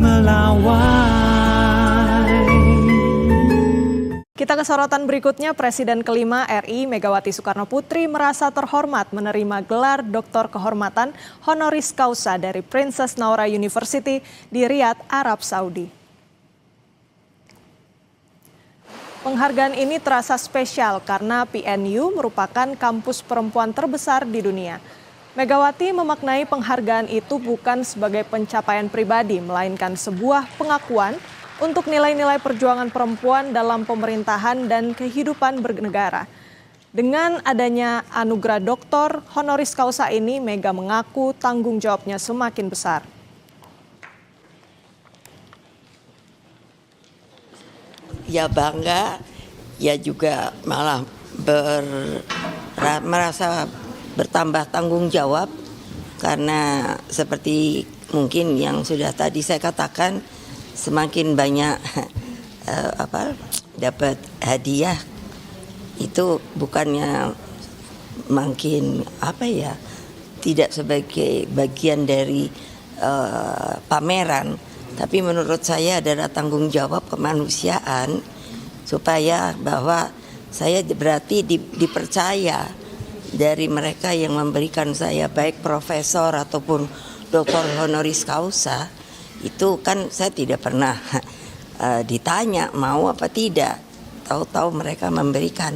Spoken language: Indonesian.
melawai. Kita ke sorotan berikutnya. Presiden kelima RI Megawati Soekarno Putri merasa terhormat menerima gelar Doktor Kehormatan Honoris Causa dari Princess Noura University di Riyadh, Arab Saudi. Penghargaan ini terasa spesial karena PNU merupakan kampus perempuan terbesar di dunia. Megawati memaknai penghargaan itu bukan sebagai pencapaian pribadi, melainkan sebuah pengakuan untuk nilai-nilai perjuangan perempuan dalam pemerintahan dan kehidupan bernegara. Dengan adanya anugerah doktor honoris causa ini, Mega mengaku tanggung jawabnya semakin besar. Ya bangga, ya juga malah merasa bertambah tanggung jawab karena seperti mungkin yang sudah tadi saya katakan, semakin banyak dapat hadiah itu bukannya makin tidak sebagai bagian dari pameran, tapi menurut saya adalah tanggung jawab kemanusiaan supaya bahwa saya berarti dipercaya dari mereka yang memberikan saya baik profesor ataupun doktor honoris causa. Itu kan saya tidak pernah ditanya mau apa tidak, tahu-tahu mereka memberikan.